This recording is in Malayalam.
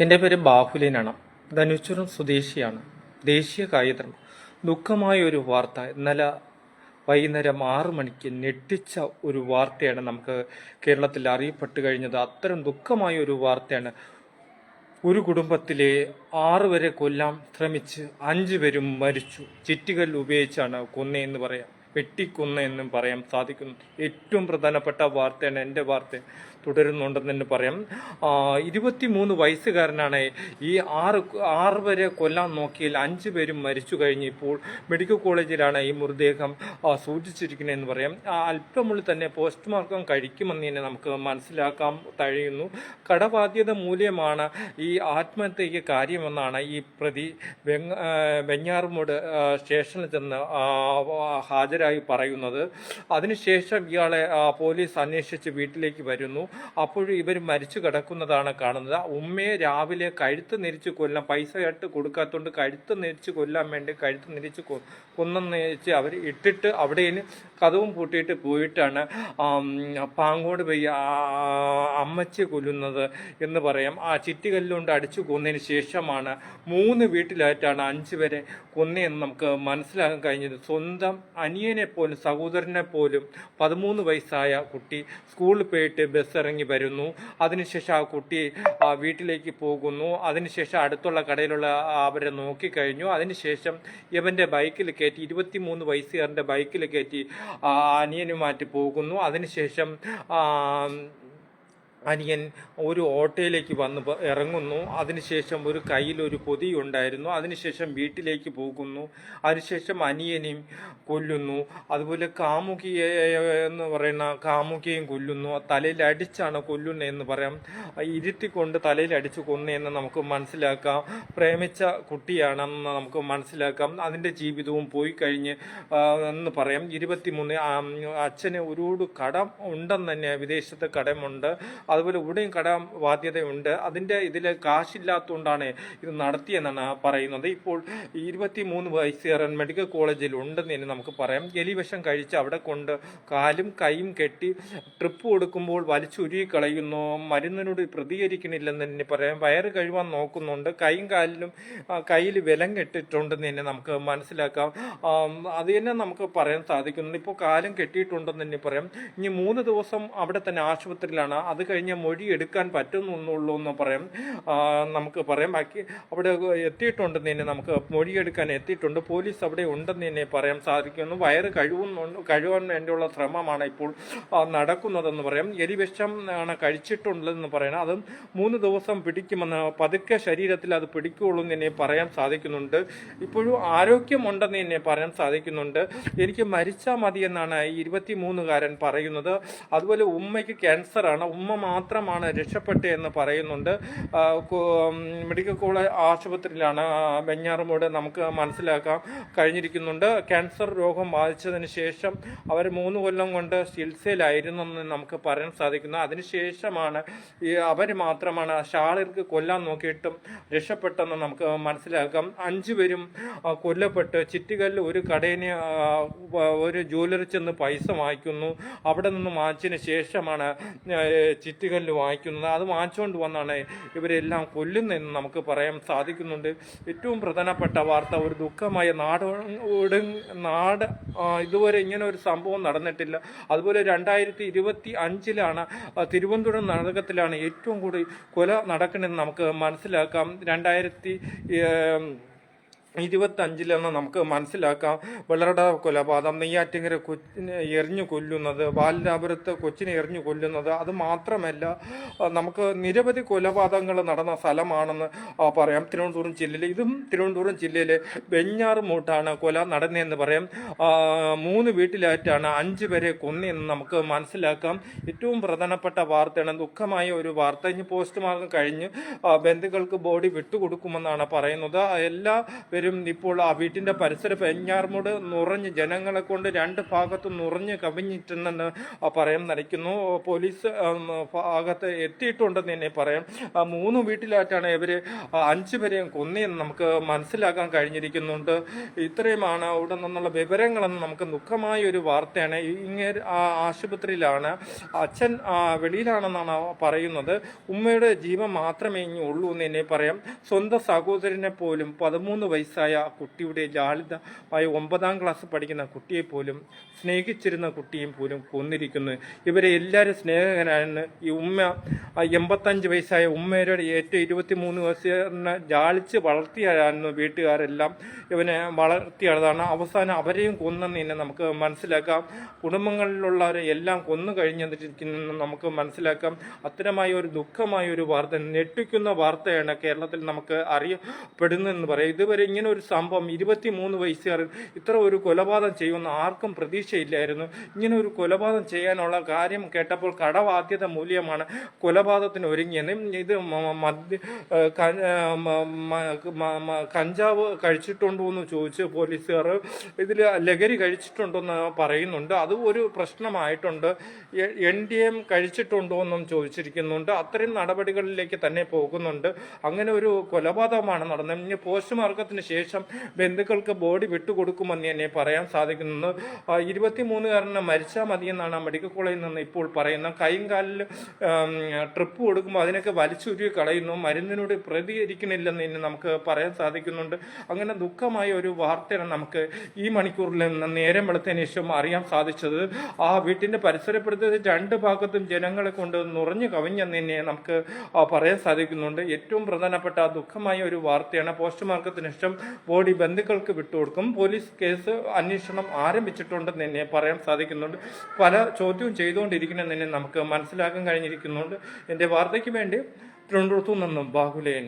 എൻ്റെ പേര് ബാഹുലിനാണ്. ധനുച്ചുരം സ്വദേശിയാണ്. ദേശീയ കായികം. ദുഃഖമായ ഒരു വാർത്ത. ഇന്നലെ വൈകുന്നേരം 6 മണിക്ക് ഞെട്ടിച്ച ഒരു വാർത്തയാണ് നമുക്ക് കേരളത്തിൽ അറിയപ്പെട്ടു കഴിഞ്ഞത്. അത്തരം ദുഃഖമായ ഒരു വാർത്തയാണ്. ഒരു കുടുംബത്തിലെ 6 വരെ കൊല്ലാൻ ശ്രമിച്ച് 5 പേരും മരിച്ചു. ചിറ്റികല്ല് ഉപയോഗിച്ചാണ് കൊന്നയെന്ന് പറയാം, വെട്ടിക്കൊന്ന എന്നും പറയാൻ സാധിക്കുന്നു. ഏറ്റവും പ്രധാനപ്പെട്ട വാർത്തയാണ്. എൻ്റെ വാർത്ത തുടരുന്നുണ്ടെന്ന് തന്നെ പറയാം. 23 വയസ്സുകാരനാണ്. ഈ ആറ് വരെ കൊല്ലാൻ നോക്കിയാൽ 5 പേരും മരിച്ചു കഴിഞ്ഞ് ഇപ്പോൾ മെഡിക്കൽ കോളേജിലാണ് ഈ മൃതദേഹം സൂക്ഷിച്ചിരിക്കുന്നതെന്ന് പറയാം. അല്പമുള്ളിൽ തന്നെ പോസ്റ്റ്മോർട്ടം കഴിക്കുമെന്ന് തന്നെ നമുക്ക് മനസ്സിലാക്കാൻ കഴിയുന്നു. കടബാധ്യത മൂല്യമാണ് ഈ ആത്മഹത്യയ്ക്ക് കാര്യമെന്നാണ് ഈ പ്രതി വെഞ്ഞാറുമൂട് സ്റ്റേഷനിൽ ചെന്ന് ഹാജരായി പറയുന്നത്. അതിനുശേഷം ഇയാളെ പോലീസ് അന്വേഷിച്ച് വീട്ടിലേക്ക് വരുന്നു. അപ്പോഴും ഇവർ മരിച്ചു കിടക്കുന്നതാണ് കാണുന്നത്. ഉമ്മയെ രാവിലെ കഴുത്ത് നെരിച്ച് കൊല്ലാൻ പൈസ ആയിട്ട് കൊടുക്കാത്തതുകൊണ്ട് കഴുത്ത് നെരിച്ച് കൊല്ലാൻ വേണ്ടി കഴുത്ത് നെരിച്ച് കൊന്നെന്ന് വെച്ച് അവർ ഇട്ടിട്ട് അവിടെ കഥവും പൂട്ടിയിട്ട് പോയിട്ടാണ് പാങ്ങോട് പോയി അമ്മച്ചി കൊല്ലുന്നത് എന്ന് പറയാം. ആ ചിറ്റികല്ലുകൊണ്ട് അടിച്ചു കൊന്നതിന് ശേഷമാണ് 3 വീട്ടിലായിട്ടാണ് 5 പേരെ കൊന്നതെന്ന് നമുക്ക് മനസ്സിലാക്കാൻ കഴിഞ്ഞത്. സ്വന്തം അനിയനെ പോലും സഹോദരനെ പോലും 13 വയസ്സായ കുട്ടി സ്കൂളിൽ പോയിട്ട് ബസ് ഇറങ്ങി വരുന്നു. അതിനുശേഷം ആ കുട്ടി വീട്ടിലേക്ക് പോകുന്നു. അതിനുശേഷം അടുത്തുള്ള കടയിലുള്ള അവരെ നോക്കിക്കഴിഞ്ഞു. അതിനുശേഷം ഇവൻ്റെ ബൈക്കിൽ കയറ്റി 23 വയസ്സുകാരൻ്റെ ബൈക്കിൽ കയറ്റി അനിയനുമായിട്ട് പോകുന്നു. അതിനുശേഷം അനിയൻ ഒരു ഓട്ടോയിലേക്ക് വന്ന് ഇറങ്ങുന്നു. അതിനുശേഷം ഒരു കയ്യിലൊരു പൊതി ഉണ്ടായിരുന്നു. അതിനുശേഷം വീട്ടിലേക്ക് പോകുന്നു. അതിനുശേഷം അനിയനെയും കൊല്ലുന്നു. അതുപോലെ കാമുകിയെ എന്ന് പറയുന്ന കാമുകിയെയും കൊല്ലുന്നു. തലയിൽ അടിച്ചാണ് കൊല്ലുന്നതെന്ന് പറയാം. ഇരുത്തിക്കൊണ്ട് തലയിൽ അടിച്ച് കൊന്നതെന്ന് നമുക്ക് മനസ്സിലാക്കാം. പ്രേമിച്ച കുട്ടിയാണെന്ന് നമുക്ക് മനസ്സിലാക്കാം. അതിൻ്റെ ജീവിതവും പോയി കഴിഞ്ഞ് എന്ന് പറയാം. 23 അച്ഛന് ഒരുപാട് കടം ഉണ്ടെന്ന് തന്നെ, വിദേശത്ത് കടമുണ്ട്. അതുപോലെ ഇവിടെയും കടം ബാധ്യതയുണ്ട്. അതിൻ്റെ ഇതിൽ കാശില്ലാത്തതുകൊണ്ടാണ് ഇത് നടത്തിയെന്നാണ് പറയുന്നത്. ഇപ്പോൾ 23 വയസ്സുകാരൻ മെഡിക്കൽ കോളേജിൽ ഉണ്ടെന്ന് തന്നെ നമുക്ക് പറയാം. എലിവിഷം കഴിച്ച് അവിടെ കൊണ്ട് കാലും കൈയും കെട്ടി ട്രിപ്പ് കൊടുക്കുമ്പോൾ വലിച്ചുരുകി കളയുന്നു. മരുന്നിനോട് പ്രതികരിക്കണില്ലെന്ന് തന്നെ പറയാം. വയറ് കഴിവാൻ നോക്കുന്നുണ്ട്. കൈയും കാലിലും കയ്യിൽ വിലം കെട്ടിട്ടുണ്ടെന്ന് തന്നെ നമുക്ക് മനസ്സിലാക്കാം. അത് തന്നെ നമുക്ക് പറയാൻ സാധിക്കുന്നുണ്ട്. ഇപ്പോൾ കാലം കെട്ടിയിട്ടുണ്ടെന്ന് തന്നെ പറയാം. ഇനി 3 ദിവസം അവിടെ തന്നെ ആശുപത്രിയിലാണ്. അത് കഴിഞ്ഞ മൊഴി എടുക്കാൻ പറ്റുന്നുള്ളൂ എന്ന് പറയാം. നമുക്ക് പറയാം. ബാക്കി അവിടെ എത്തിയിട്ടുണ്ടെന്ന് തന്നെ നമുക്ക് മൊഴിയെടുക്കാൻ എത്തിയിട്ടുണ്ട്. പോലീസ് അവിടെ ഉണ്ടെന്ന് തന്നെ പറയാൻ സാധിക്കുന്നു. വയറ് കഴിവാൻ വേണ്ടിയുള്ള ശ്രമമാണ് ഇപ്പോൾ നടക്കുന്നതെന്ന് പറയാം. എലിവിഷം ആണ് കഴിച്ചിട്ടുള്ളതെന്ന് പറയണം. അതും 3 ദിവസം പിടിക്കുമെന്ന്, പതുക്കെ ശരീരത്തിൽ അത് പിടിക്കുകയുള്ളൂ എന്ന് തന്നെ പറയാൻ സാധിക്കുന്നുണ്ട്. ഇപ്പോഴും ആരോഗ്യമുണ്ടെന്ന് തന്നെ പറയാൻ സാധിക്കുന്നുണ്ട്. എനിക്ക് മരിച്ചാൽ മതി എന്നാണ് ഈ 23കാരൻ പറയുന്നത്. അതുപോലെ ഉമ്മയ്ക്ക് ക്യാൻസറാണ്. ഉമ്മ മാത്രമാണ് രക്ഷപ്പെട്ടത് എന്ന് പറയുന്നുണ്ട്. മെഡിക്കൽ കോളേജ് ആശുപത്രിയിലാണ് വെഞ്ഞാറുമൂട് നമുക്ക് മനസ്സിലാക്കാൻ കഴിഞ്ഞിരിക്കുന്നുണ്ട്. ക്യാൻസർ രോഗം ബാധിച്ചതിന് ശേഷം അവർ 3 കൊല്ലം കൊണ്ട് ചികിത്സയിലായിരുന്നെന്ന് നമുക്ക് പറയാൻ സാധിക്കുന്നു. അതിനുശേഷമാണ് അവർ മാത്രമാണ് ഷാളിർക്ക് കൊല്ലാൻ നോക്കിയിട്ടും രക്ഷപ്പെട്ടെന്ന് നമുക്ക് മനസ്സിലാക്കാം. 5 പേരും കൊല്ലപ്പെട്ട് ചിറ്റികല്ല് ഒരു കടയിന് ഒരു ജ്വല്ലറി ചെന്ന് പൈസ വാങ്ങിക്കുന്നു. അവിടെ നിന്ന് വാങ്ങിച്ചതിന് ശേഷമാണ് ചിറ്റുകല്ല് വാങ്ങിക്കുന്നത്. അത് വാങ്ങിച്ചുകൊണ്ട് വന്നാണ് ഇവരെല്ലാം കൊല്ലുന്നതെന്ന് നമുക്ക് പറയാൻ സാധിക്കുന്നുണ്ട്. ഏറ്റവും പ്രധാനപ്പെട്ട വാർത്ത, ഒരു ദുഃഖമായ നാട് ഇതുവരെ ഇങ്ങനെ ഒരു സംഭവം നടന്നിട്ടില്ല. അതുപോലെ 2025 തിരുവനന്തപുരം നഗരത്തിലാണ് ഏറ്റവും കൂടുതൽ കൊല നടക്കണമെന്ന് നമുക്ക് മനസ്സിലാക്കാം. 2025 നമുക്ക് മനസ്സിലാക്കാം. വെള്ളറട കൊലപാതകം, നെയ്യാറ്റിങ്കര കൊച്ചിനെ എറിഞ്ഞു കൊല്ലുന്നത്, ബാലരാപുരത്ത് കൊച്ചിനെ എറിഞ്ഞു കൊല്ലുന്നത്, അത് മാത്രമല്ല നമുക്ക് നിരവധി കൊലപാതകങ്ങൾ നടന്ന സ്ഥലമാണെന്ന് പറയാം തിരുവനന്തപുരം ജില്ലയിൽ. ഇതും തിരുവനന്തപുരം ജില്ലയിലെ വെഞ്ഞാറുമൂട്ടാണ് കൊല നടന്നതെന്ന് പറയാം. 3 വീട്ടിലായിട്ടാണ് 5 പേരെ കൊന്നതെന്ന് നമുക്ക് മനസ്സിലാക്കാം. ഏറ്റവും പ്രധാനപ്പെട്ട വാർത്തയാണ്, ദുഃഖമായ ഒരു വാർത്ത. ഇനി പോസ്റ്റ്മോർട്ടം കഴിഞ്ഞ് ബന്ധുക്കൾക്ക് ബോഡി വിട്ടുകൊടുക്കുമെന്നാണ് പറയുന്നത്. എല്ലാവരും പോലും ഇപ്പോൾ ആ വീട്ടിൻ്റെ പരിസര പെഞ്ഞാർമൂട് നിറഞ്ഞ് ജനങ്ങളെ കൊണ്ട് രണ്ട് ഭാഗത്തും നിറഞ്ഞ് കവിഞ്ഞിട്ടുണ്ടെന്ന് പറയാൻ നടിക്കുന്നു. പോലീസ് ഭാഗത്ത് എത്തിയിട്ടുണ്ടെന്ന് തന്നെ പറയാം. 3 വീട്ടിലായിട്ടാണ് ഇവർ 5 പേരെയും കൊന്നതെന്ന് നമുക്ക് മനസ്സിലാക്കാൻ കഴിഞ്ഞിരിക്കുന്നുണ്ട്. ഇത്രയുമാണ് അവിടെ നിന്നുള്ള വിവരങ്ങളെന്ന് നമുക്ക് ദുഃഖമായ ഒരു വാർത്തയാണ്. ഇങ്ങനെ ആശുപത്രിയിലാണ്, അച്ഛൻ വെളിയിലാണെന്നാണ് പറയുന്നത്. ഉമ്മയുടെ ജീവൻ മാത്രമേ ഇനി ഉള്ളൂ എന്ന് തന്നെ പറയാം. സ്വന്തം സഹോദരനെ പോലും 13 വയസ്സായ കുട്ടിയുടെ ലാളിതമായ 9ാം ക്ലാസ് പഠിക്കുന്ന കുട്ടിയെ പോലും സ്നേഹിച്ചിരുന്ന കുട്ടിയും പോലും കൊന്നിരിക്കുന്നു. ഇവരെ എല്ലാവരും സ്നേഹകനാണ്. ഈ ഉമ്മ 85 വയസ്സായ ഉമ്മയുടെ ഏറ്റവും 23 വയസ്സിനെ ജാളിച്ച് വളർത്തിയായിരുന്നു വീട്ടുകാരെല്ലാം. ഇവനെ വളർത്തിയതാണ്. അവസാനം അവരെയും കൊന്നെന്ന് തന്നെ നമുക്ക് മനസ്സിലാക്കാം. കുടുംബങ്ങളിലുള്ളവരെ എല്ലാം കൊന്നു കഴിഞ്ഞിരിക്കുന്നു നമുക്ക് മനസ്സിലാക്കാം. അത്തരമായ ഒരു ദുഃഖമായ ഒരു വാർത്ത, ഞെട്ടിക്കുന്ന വാർത്തയാണ് കേരളത്തിൽ നമുക്ക് അറിയപ്പെടുന്നതെന്ന് പറയാം. ഇതുവരെ ഇങ്ങനെ ഒരു സംഭവം 23 വയസ്സുകാരൻ ഇത്ര ഒരു കൊലപാതകം ചെയ്യുമെന്ന് ആർക്കും പ്രതീക്ഷയില്ലായിരുന്നു. ഇങ്ങനെ ഒരു കൊലപാതകം ചെയ്യാനുള്ള കാര്യം കേട്ടപ്പോൾ കടബാധ്യത മൂല്യമാണ് കൊലപാതകത്തിന് ഒരുങ്ങിയത്. ഇത് കഞ്ചാവ് കഴിച്ചിട്ടുണ്ടോ എന്ന് ചോദിച്ച് പോലീസുകാർ ഇതിൽ ലഹരി കഴിച്ചിട്ടുണ്ടോയെന്ന് പറയുന്നുണ്ട്. അത് ഒരു പ്രശ്നമായിട്ടുണ്ട്. NDM കഴിച്ചിട്ടുണ്ടോ എന്നും ചോദിച്ചിരിക്കുന്നുണ്ട്. അത്തരം നടപടികളിലേക്ക് തന്നെ പോകുന്നുണ്ട്. അങ്ങനെ ഒരു കൊലപാതകമാണ് നടന്നത്. ഇനി പോസ്റ്റ്മോർട്ടത്തിന് ശേഷം ബന്ധുക്കൾക്ക് ബോഡി വിട്ടുകൊടുക്കുമെന്ന് തന്നെ പറയാൻ സാധിക്കുന്നത്. 23-കാരന് മരിച്ചാൽ മതിയെന്നാണ് മെഡിക്കൽ കോളേജിൽ നിന്ന് ഇപ്പോൾ പറയുന്നത്. കൈയും കാലിൽ ട്രിപ്പ് കൊടുക്കുമ്പോൾ അതിനൊക്കെ വലിച്ചുരുക്കി കളയുന്നു. മരുന്നിനോട് പ്രതികരിക്കണില്ലെന്ന് തന്നെ നമുക്ക് പറയാൻ സാധിക്കുന്നുണ്ട്. അങ്ങനെ ദുഃഖമായ ഒരു വാർത്തയാണ് നമുക്ക് ഈ മണിക്കൂറിൽ നിന്ന് നേരം വെളുത്തതിന് ശേഷം അറിയാൻ സാധിച്ചത്. ആ വീട്ടിൻ്റെ പരിസരപ്പെടുത്തിയത് 2 ഭാഗത്തും ജനങ്ങളെ കൊണ്ട് നിറഞ്ഞു കവിഞ്ഞെന്ന് തന്നെ നമുക്ക് പറയാൻ സാധിക്കുന്നുണ്ട്. ഏറ്റവും പ്രധാനപ്പെട്ട ദുഃഖമായ ഒരു വാർത്തയാണ്. പോസ്റ്റ്മോർട്ടത്തിന് ശേഷം ബോഡി ബന്ധുക്കൾക്ക് വിട്ടുകൊടുക്കും. പോലീസ് കേസ് അന്വേഷണം ആരംഭിച്ചിട്ടുണ്ടെന്ന് തന്നെ പറയാൻ സാധിക്കുന്നുണ്ട്. പല ചോദ്യവും ചെയ്തുകൊണ്ടിരിക്കണമെന്ന് തന്നെ നമുക്ക് മനസ്സിലാക്കാൻ കഴിഞ്ഞിരിക്കുന്നുണ്ട്. എൻ്റെ വാർത്തയ്ക്ക് വേണ്ടി തിരുവനന്തപുരത്തു നിന്നും ബാഹുലേയൻ.